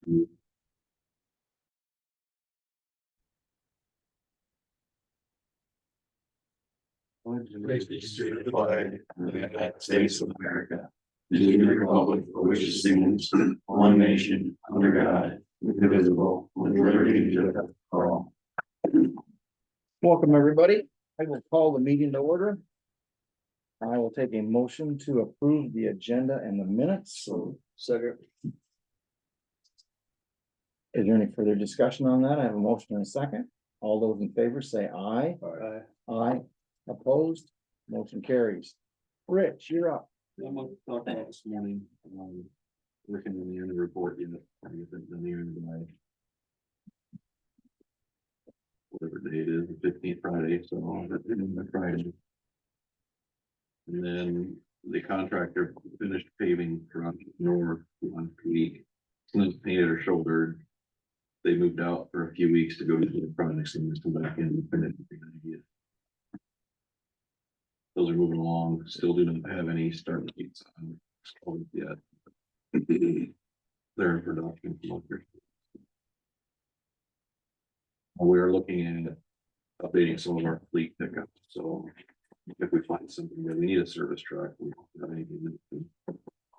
The flag of the United States of America, and to the republic for which it stands, one nation, under God, indivisible, with liberty and justice for all. Welcome, everybody. I will call the meeting to order. I will take a motion to approve the agenda and the minutes. So, second. Is there any further discussion on that? I have a motion and a second. All those in favor say aye. Aye. Aye. Opposed? Motion carries. Rich, you're up. I'm gonna talk about this morning, working in the annual report unit, the near end of my. Whatever day it is, the 15th Friday, so that's in the Friday. And then the contractor finished paving from north one week, and then painted or shouldered. They moved out for a few weeks to go to the projects and just come back in and finish the idea. Those are moving along, still do not have any start dates yet. They're in production. We're looking at updating some of our fleet pickups, so if we find something where we need a service truck, we don't have anything that can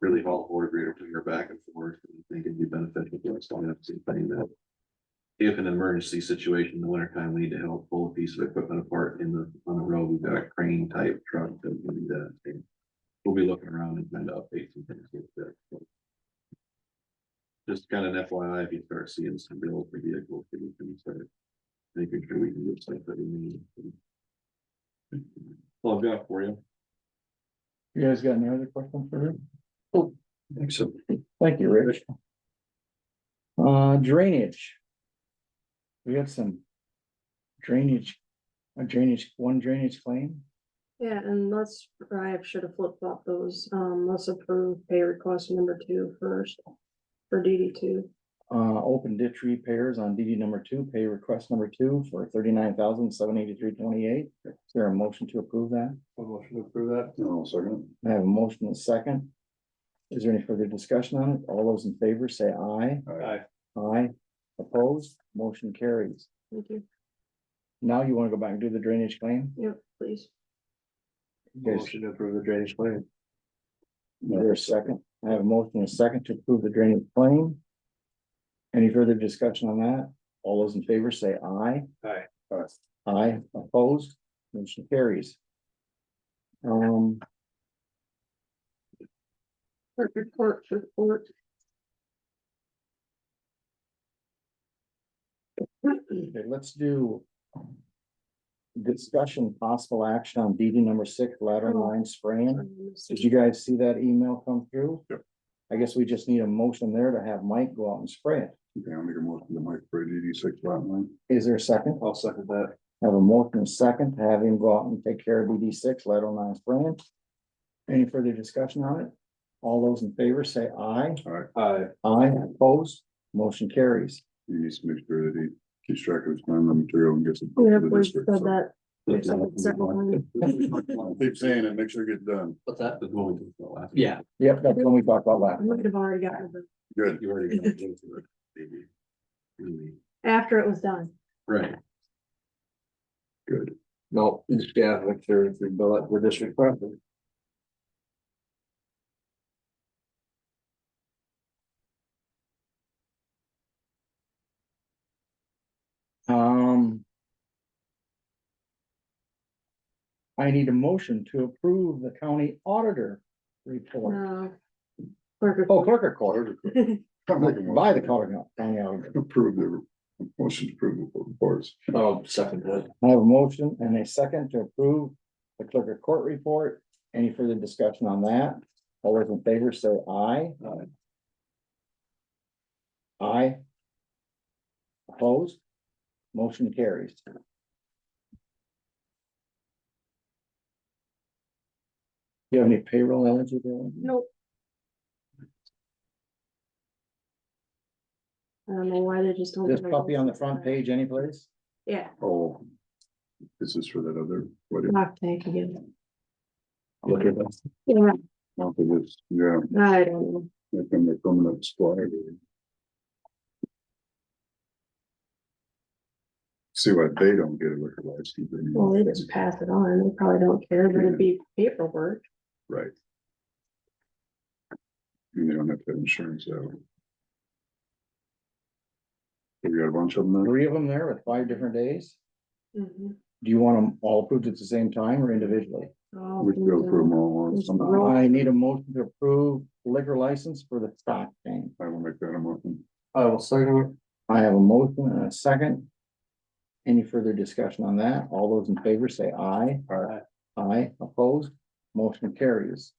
really haul forward greater to your back and forth, and I think it'd be beneficial to us. Don't have to see thing that if an emergency situation in the wintertime, we need to help pull a piece of equipment apart on the road, we've got a crane type truck that we need that. We'll be looking around and trying to update some things like that. Just kind of an FYI, if you start seeing some bills for vehicles, we can start making sure we can get stuff that we need. Well, I've got for you. You guys got any other questions for me? I think so. Thank you, Rich. Drainage. We have some drainage, one drainage claim. Yeah, and I should have flip flopped those. Let's approve pay request number 2 first for DD2. Open ditch repairs on DD number 2, pay request number 2 for $39,783.28. Is there a motion to approve that? A motion to approve that? No, second. I have a motion and a second. Is there any further discussion on it? All those in favor say aye. Aye. Aye. Opposed? Motion carries. Thank you. Now you want to go back and do the drainage claim? Yep, please. Motion to approve the drainage claim. Is there a second? I have a motion and a second to approve the drainage claim. Any further discussion on that? All those in favor say aye. Aye. Aye. Opposed? Motion carries. Report. Okay, let's do discussion possible action on DD number 6, lateral line spraying. Did you guys see that email come through? Yep. I guess we just need a motion there to have Mike go out and spray it. Okay, I'll make a motion to Mike for DD6 lot line. Is there a second? I'll second that. I have a motion and a second to have him go out and take care of DD6 lateral line spraying. Any further discussion on it? All those in favor say aye. All right, Aye. Aye. Opposed? Motion carries. he needs to make sure that he keeps track of his time and material and gets it. We to have the district, said so. that. We've said it several times. Keep saying it, make sure it gets done. What's that? The one we talked about last. Yeah, Yep, that's when we talked about I last. might have already gotten it Good. You already got into it, maybe. Really. after it was done. Right. Good. no, yeah, make sure if you bill it for district property. I need a motion to approve the county auditor report. Clerk Oh, report. clerk of court, I'll make a motion by the county auditor. to Approve the motion to approve the reports. Oh, second that. I have a motion and a second to approve the clerk of court report. Any further discussion on that? All those in favor say aye. Aye. Opposed? Motion carries. Do you have any payroll eligibility? Nope. I don't know why they just don't. This puppy on the front page anyplace? Yeah, Oh, this is for that other, what is, I'll take again. Look at this. Yeah, not for this, yeah, I don't know. like on the permanent squad. See what they don't get a liquor license. Well, they just pass it on. They probably don't care, but it'd be paperwork. Right. And they don't have to have insurance out. We got a bunch of them there. 3 of them there with 5 different days. Mhm. Do you want them all approved at the same time or individually? Oh, We can go through them all once. Just roll. I need a motion to approve liquor license for the stock tank. I will make that a motion. I will second I have a motion and a second. Any further discussion on that? All those in favor say aye. it. Aye, opposed, motion carries.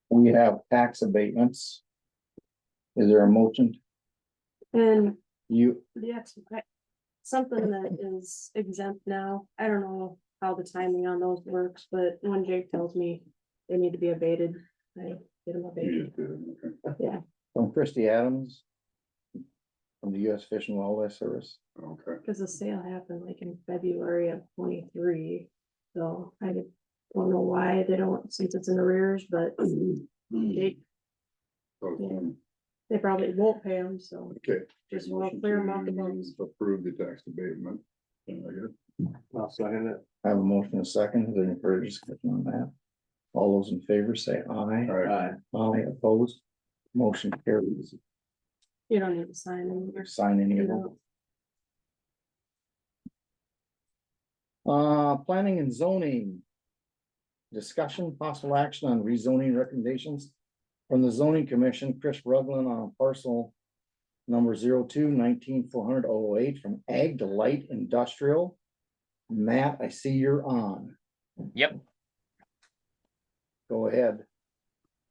We have tax abatements. Is there a motion? And You, something that is exempt now, I don't know how the timing on those works, but when Jake tells me they need to be abated, I get them You abated. just did it, okay. Yeah, from Christy Adams. From the US Fish and Wildlife Service. Okay. because the sale happened like in February of 23, so I don't know why they don't, since it's in arrears, but Jake, So, they probably won't pay them, so okay. just want to clear them off the books. Approve the tax abatement. I guess. I'll second it. I have a motion and a second. Is there any further discussion on that? All those in favor say aye. All right. Aye, opposed, motion carries. You don't need to sign them. Sign any of them. Planning and zoning. Discussion, possible action on rezoning recommendations from the zoning commission, Chris Rugland on parcel number 02-19-400-08 from ag to light industrial. Matt, I see you're on. Yep. Go ahead.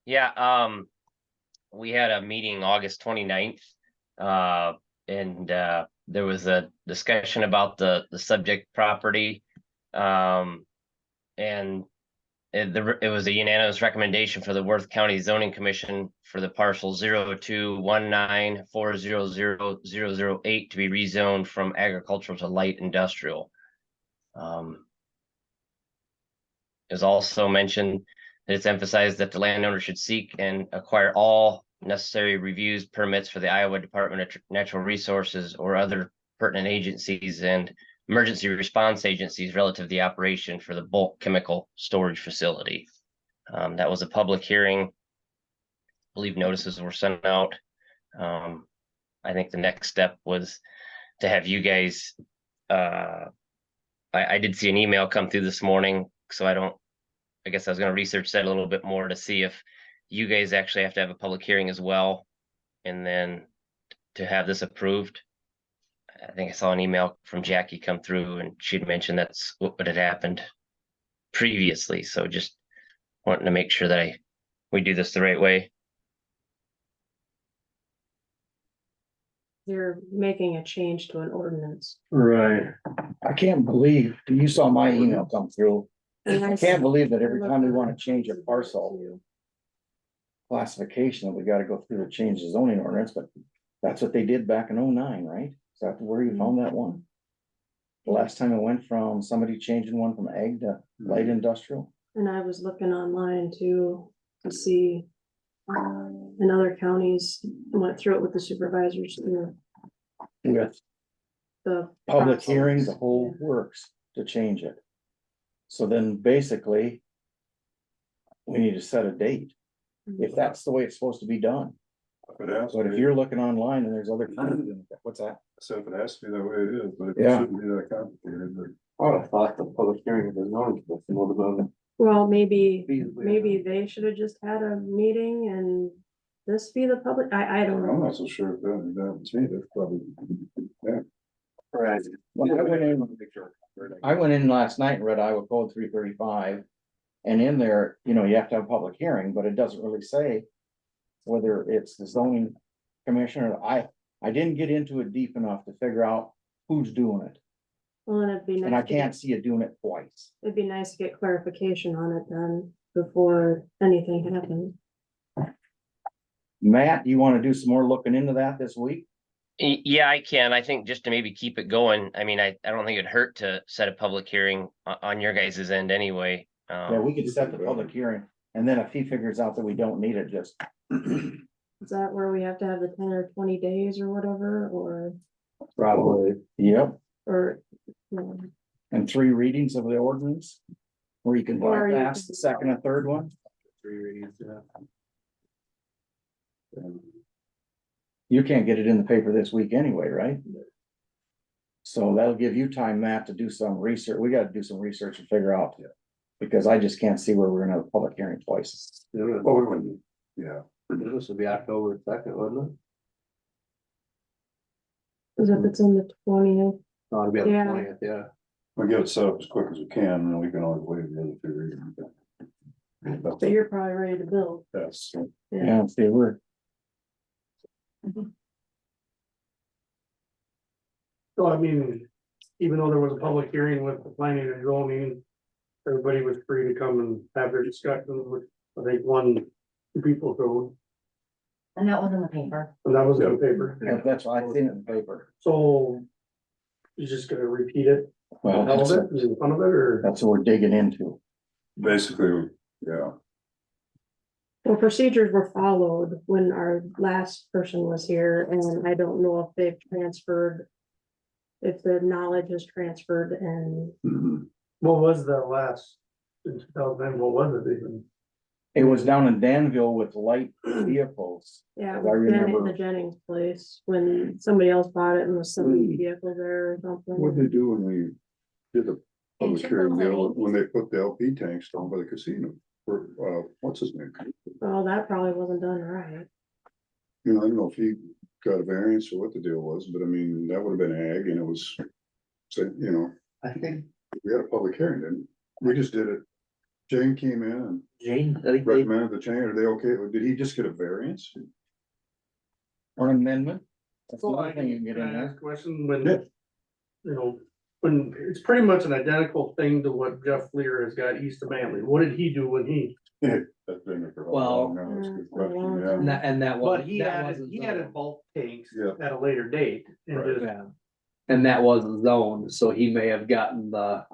Yeah, we had a meeting August 29th. And there was a discussion about the subject property. And it was a unanimous recommendation for the Worth County Zoning Commission for the parcel 02-19-400-008 to be rezoned from agricultural to light industrial. It was also mentioned that it's emphasized that the landowner should seek and acquire all necessary reviews, permits for the Iowa Department of Natural Resources or other pertinent agencies and emergency response agencies relative to the operation for the bulk chemical storage facility. That was a public hearing. I believe notices were sent out. I think the next step was to have you guys, I did see an email come through this morning, so I guess I was going to research that a little bit more to see if you guys actually have to have a public hearing as well, and then to have this approved. I think I saw an email from Jackie come through and she'd mentioned that's what had happened previously. So just wanting to make sure that we do this the right way. You're making a change to an ordinance. Right. I can't believe, you saw my email come through. And I can't believe that every time we want to change a parcel classification, we gotta go through the change the zoning ordinance, but that's what they did back in 09, right? Is that where you found that one? The last time it went from somebody changing one from ag to light industrial? And I was looking online too, to see, in other counties, went through it with the supervisors, With the. public hearings, the whole works to change it. So then basically, we need to set a date, if that's the way it's supposed to be done. If it has to But if be, you're looking online and there's other counties doing it, what's that? so if it has to be that way it is, but it Yeah. shouldn't be that complicated, but. I would have thought the public hearing was known to Well, maybe be. they should have just had a meeting and this be the public? I don't I'm know. not so sure if that's me, that's probably. Right. When I went in, I went in last night and read Iowa Code 335. And in there, you know, you have to have a public hearing, but it doesn't really say whether it's the zoning commissioner. I didn't get into it deep enough to figure out who's doing it. Well, and it'd be And I nice, can't see it doing it twice. it'd be nice to get clarification on it then before anything happens. Matt, do you want to do some more looking into that this week? Yeah, I can. I think just to maybe keep it going. I mean, I don't think it'd hurt to set a public hearing on your guys' end anyway. Yeah, we could set the public hearing, and then if he figures out that we don't need it, just, Is that where we have to have the 10 or 20 days or whatever, Probably. yep, or? No. and 3 readings of the ordinance. Where you can Or you bypass can- the second and third one. 3 readings, yeah. You can't get it in the paper this week anyway, right? So that'll give you time, Matt, to do some research. We gotta do some research and figure out. Because I just can't see where we're gonna have a public hearing twice. It was- Oh, we wouldn't, yeah. This would be October 2nd, wouldn't Cause if it's in the 20th, it? Oh, it'd be on the Yeah. 20th, yeah. We get it set up as quick as we can, and then we can always wait the other 2 readings. but you're probably ready to build. That's, Yeah, see, we're, So I mean, even though there was a public hearing with the planning and zoning, everybody was free to come and have their discussion, which I think 2 people showed, And that was in the paper. and that was in the paper. that's what I've seen it in the paper. So you're just gonna repeat it, Well, all that's, of it, in front of it, or? that's what we're digging into. basically, yeah, Well, procedures were followed when our last person was here, and I don't know if they've transferred. If the knowledge is transferred and mhm. What was the last, in 2009, what was it even? It was down in Danville with light vehicles. yeah, I we're in remember- the Jennings place when somebody else bought it and was selling vehicles there or What'd they something. do when we did the public Ancient hearing, building. when they put the LP tanks down by the casino? For, what's his name? Well, that probably wasn't done right. You know, I don't know if he got a variance or what the deal was, but I mean, that would have been ag, and it was. Said, you know, I think we had a public hearing, didn't we? We just did it. Jane came in and Jane, I think they, recommended the change. Are they okay? Did he just get a variance? Or an amendment. That's So another thing you can get in Can I ask there. a question when, Yeah. you know, when it's pretty much an identical thing to what Jeff Lear has got east of Manley. What did he do when he? That's been there for a Well, while now. That's a good for a question, long yeah. time. and that was. But he that added, wasn't he zoned. added bulk tanks Yeah. at a later date and Right. just, Yeah. And that wasn't zoned, so he may have gotten the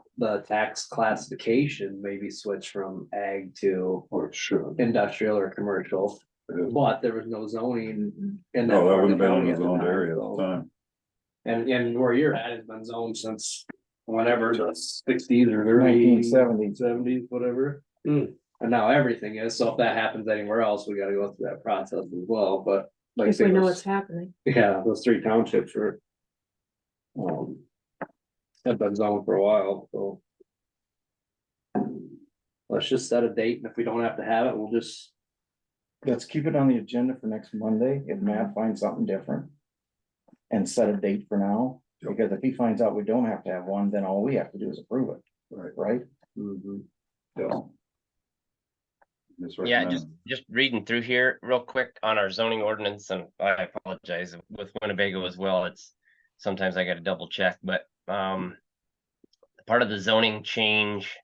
tax classification, maybe switched from ag to Or it should. industrial or commercial. It is. But there was no zoning in that. No, that part of wouldn't the have been county in at the the zoned time, area at so. the time. And where you're at has been zoned since whenever, the 60s or early 1970s. 70s, whatever. Hmm. And now everything is, so if that happens anywhere else, we gotta go through that process as well, but. Like I If say, we know those- what's happening. Yeah, those 3 townships were. Have been zoned for a while, so. Let's just set a date, and if we don't have to have it, we'll just, Let's keep it on the agenda for next Monday, if Matt finds something different. And set a date for now, Yep. because if he finds out we don't have to have one, then all we have to do is approve it, Right. right? Yeah. Just Yeah, recommend. just reading through here real quick on our zoning ordinance, and I apologize with Winnebago as well. It's sometimes I gotta double check, but part of the zoning change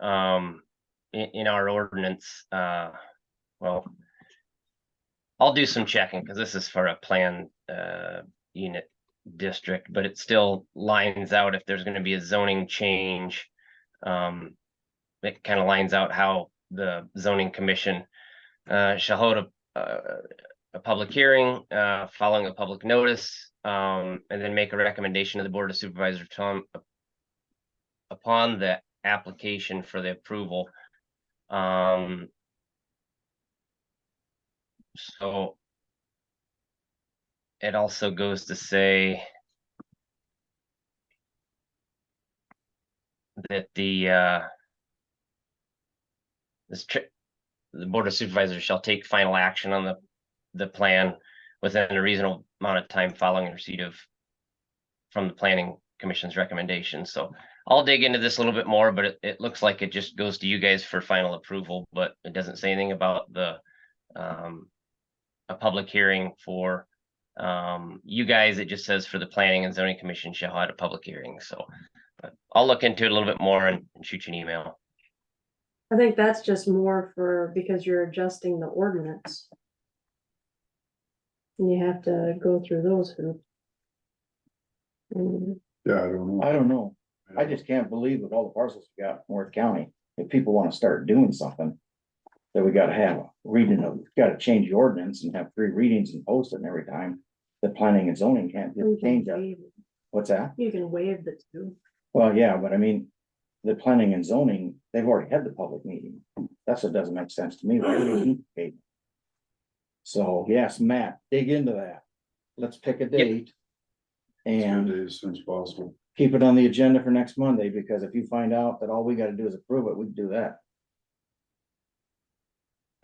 in our ordinance, well, I'll do some checking because this is for a planned unit district, but it still lines out if there's gonna be a zoning change. It kind of lines out how the zoning commission shall hold a public hearing following a public notice, and then make a recommendation to the Board of Supervisors upon the application for the approval. So it also goes to say that the Board of Supervisors shall take final action on the the plan within a reasonable amount of time following receipt of from the planning commission's recommendation. So I'll dig into this a little bit more, but it looks like it just goes to you guys for final approval, but it doesn't say anything about the a public hearing for you guys. It just says for the planning and zoning commission shall have a public hearing. So but I'll look into it a little bit more and shoot you an email. I think that's just more for, because you're adjusting the ordinance. And you have to go through those hoops. Yeah, I don't know. I don't know. I just can't believe with all the parcels we got in North County, if people wanna start doing something. That we gotta have a reading of, gotta change the ordinance and have 3 readings and post it and every time. The planning and zoning can't You just change can that. waive, What's that? you can waive the 2. Well, yeah, but I mean, the planning and zoning, they've already had the public meeting. That's what doesn't make sense to me. Why do we duplicate? So, yes, Matt, dig into that. Let's pick a date. And As soon as possible. keep it on the agenda for next Monday, because if you find out that all we gotta do is approve it, we can do that.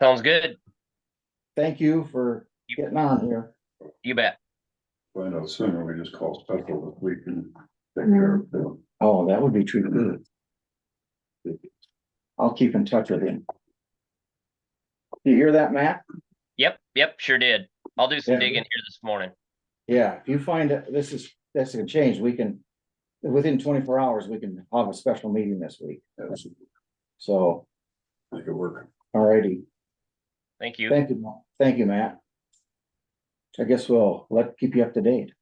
Sounds good. Thank you for getting on here. You bet. Find out sooner, we just call special if we can take care of it. Oh, that would be true. I'll keep in touch with you. You hear that, Matt? Yep, sure did. I'll do some Yeah. digging here this morning. Yeah, if you find that that's gonna change, we can, within 24 hours, we can have a special meeting this week. So, Make it work. alrighty, Thank you. thank you, Matt. I guess we'll keep you up to date.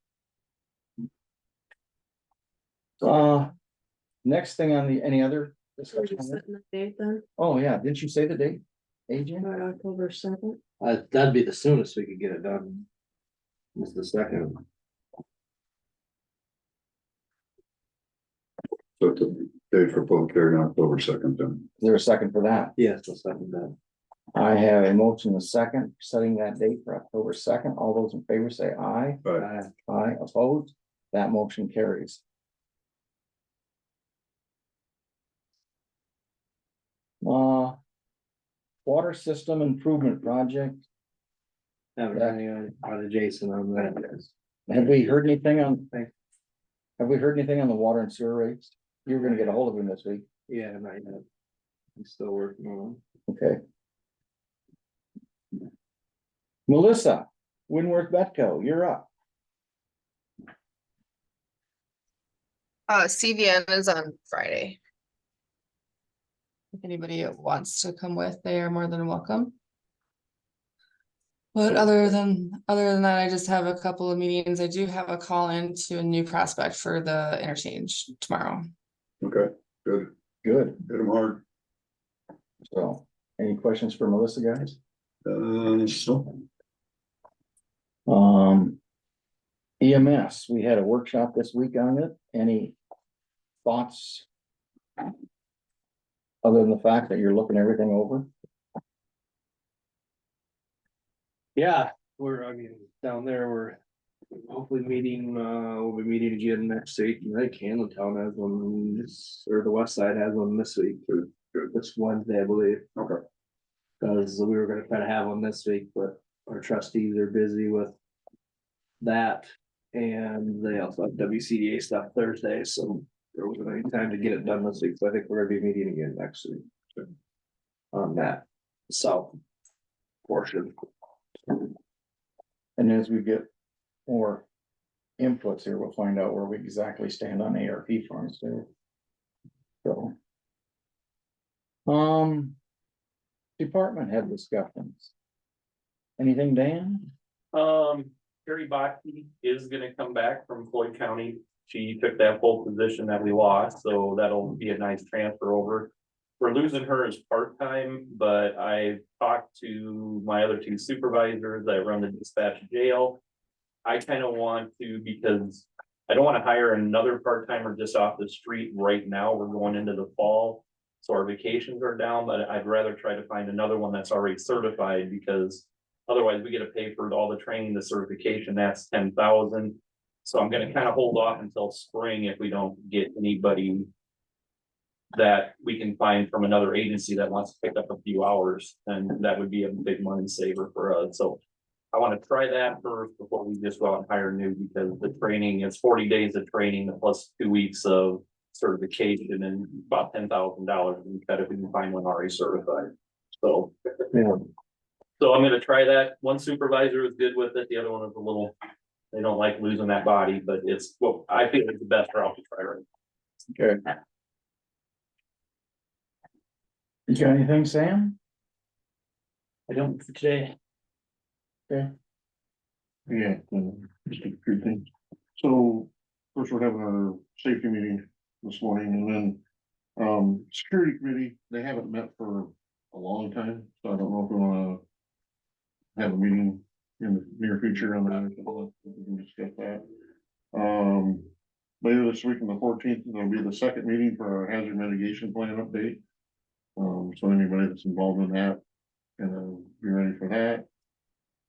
Next thing on any other We're discussion? just on this? setting the date then, Oh, yeah, didn't you say the date? AJ? October 2nd. That'd be the soonest we could get it done. It's the second. So the date for public hearing October 2nd then. Is there a second for that? Yes, the second then. I have a motion, a second, setting that date for October 2nd. All those in favor say aye. But Aye, opposed, that motion carries. Water system improvement project, Haven't had any out of Jason on that. have we heard anything on? Have we heard anything on the water and sewer rates? You were gonna get a hold of him this week, Yeah, not yet. I'm still working on okay? Melissa, Winworth Betco, you're up. CVN is on Friday. If anybody wants to come with, they are more than welcome. But other than that, I just have a couple of meetings. I do have a call in to a new prospect for the interchange tomorrow. okay, good. Good, Hit them hard. so, any questions for Melissa, guys? So EMS, we had a workshop this week on it. Any thoughts? Other than the fact that you're looking everything over? Yeah, I mean, down there, we're hopefully meeting, we'll be meeting again next week. I think Town has one, or the west side has one this week, or this Wednesday, I believe. Okay. Cause we were gonna try to have one this week, but our trustees are busy with that. And they also have WCDA stuff Thursday, so there wasn't any time to get it done this week, so I think we're gonna be meeting again next week. On that south portion. And as we get more inputs here, we'll find out where we exactly stand on ARP funds too. So. Department head discussions. Anything, Dan? Carrie Bachke is gonna come back from Floyd County. She took that full position that we lost, so that'll be a nice transfer over. We're losing her as part-time, but I talked to my other 2 supervisors that run the dispatch jail. I kind of want to, because I don't want to hire another part-timer just off the street right now. We're going into the fall. So our vacations are down, but I'd rather try to find another one that's already certified, because otherwise we get to pay for all the training, the certification, that's 10,000. So I'm gonna kind of hold off until spring if we don't get anybody that we can find from another agency that wants to pick up a few hours, and that would be a big money saver for us. So I wanna try that first before we just go out and hire new, because the training, it's 40 days of training plus 2 weeks of certification and about $10,000. We cut if we can find one already certified. So. Yeah. So I'm gonna try that. One supervisor is good with it, the other one is a little, they don't like losing that body, but it's, well, I think it's the best route to try right. Okay. You got anything, Sam? I don't for today. Okay. Yeah, just a few things. So first we're having our safety meeting this morning and then, security committee, they haven't met for a long time, so I don't know if we wanna have a meeting in the near future on that, we can discuss that. Later this week on the 14th, there'll be the second meeting for our hazard mitigation plan update. So anybody that's involved in that, be ready for that.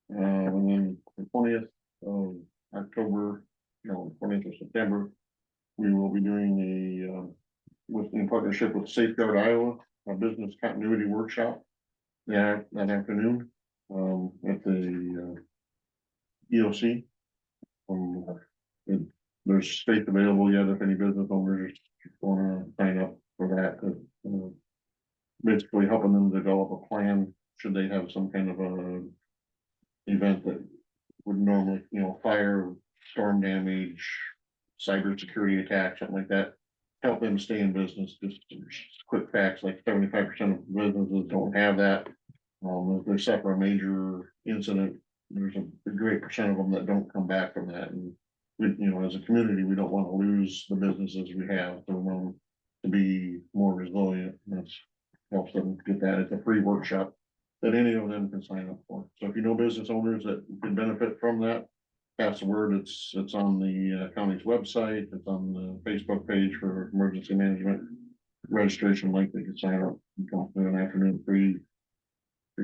And then the 20th of October, 20th of September, we will be doing in partnership with Safeguard Iowa, a business continuity workshop. Yeah, that afternoon, at the EOC. There's space available yet if any business owners wanna sign up for that, basically helping them develop a plan, should they have some kind of a event that would normally, fire, storm damage, cybersecurity attack, something like that. Help them stay in business, just quick facts, like 75% of businesses don't have that. If they suffer a major incident, there's a great percent of them that don't come back from that, and we, as a community, we don't want to lose the businesses we have, so we want them to be more resilient, and that's helps them get that. It's a free workshop that any of them can sign up for. So if you know business owners that can benefit from that, pass the word. It's on the county's website. It's on the Facebook page for emergency management registration link. They can sign up and come to an afternoon free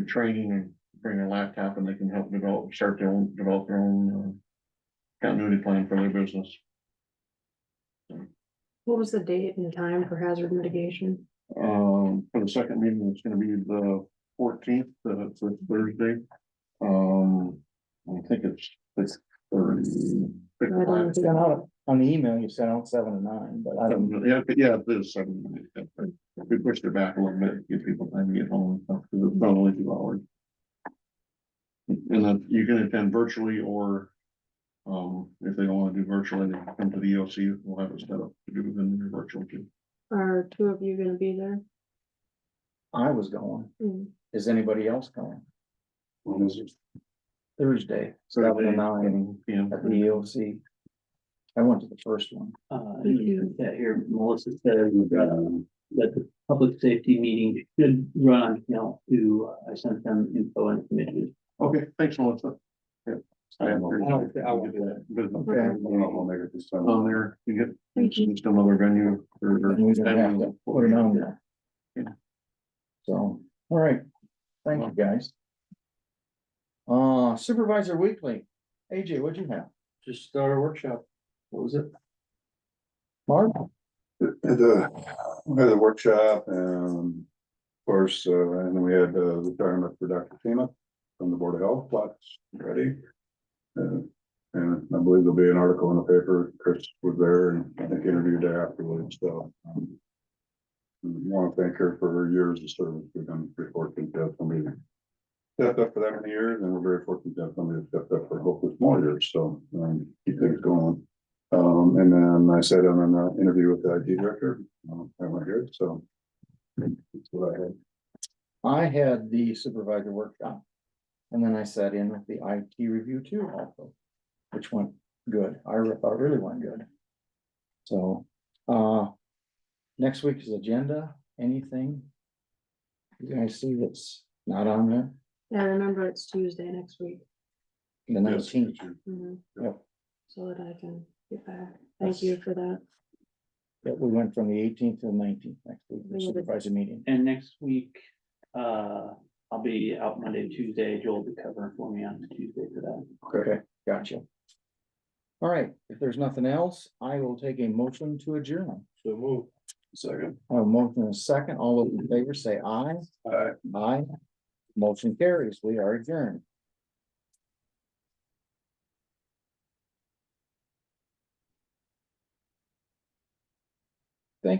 training and bring a laptop, and they can help develop their own continuity plan for their business. What was the date and time for hazard mitigation? For the second meeting, it's gonna be the 14th, it's a Thursday. I think it's 30. Sent out on the email, you sent out 7 to 9, but I don't. Yeah, it is 7. We pushed it back a little bit, give people time to get home and stuff, because it's not only 2 hours. And then you can attend virtually, or if they don't want to do virtually, they can come to the EOC. We'll have it set up to do within the virtual too. Are 2 of you gonna be there? I was going. Mm. Is anybody else going? When is it? Thursday, 7 to 9 PM. at the EOC. I went to the first one. Yeah, here Melissa said, that the public safety meeting should run, I sent them info and images. Okay, thanks, Melissa. Yeah. I won't get that business. Okay. I don't know if I'll make it this time. On there, you get, Thank you. it's another venue. And we don't have to put it on there. So, all right, thank you, guys. Supervisor Weekly, AJ, what'd you have? Just start a workshop. What was it? Mark? We had a workshop and of course, and then we had retirement for Dr. Tina from the Board of Health, plots ready. And I believe there'll be an article in the paper. Chris was there and I think interviewed her afterwards, so. I want to thank her for her years of service. We've been very fortunate to have somebody stepped up for that many years, and we're very fortunate to have somebody that stepped up for hopefully more years, so keep things going. And then I sat on an interview with the IT director. I went here, so that's what I had. I had the supervisor workshop. And then I sat in with the IT review too, also, which went good. I thought it really went good. So, next week's agenda, anything? You guys see that's not on there? Yeah, remember it's Tuesday next week. The 19th. Mhm. Yep. So that I can get back. Thank you for that. Yep, we went from the 18th to the 19th next week, the supervisor meeting. And next week, I'll be out Monday, Tuesday. Joel will be covering for me on Tuesday for that. Okay, gotcha. All right, if there's nothing else, I will take a motion to adjourn. So move. Second. I have a motion and a second. All those in favor say aye. Aye. Aye. Motion carries. We are adjourned.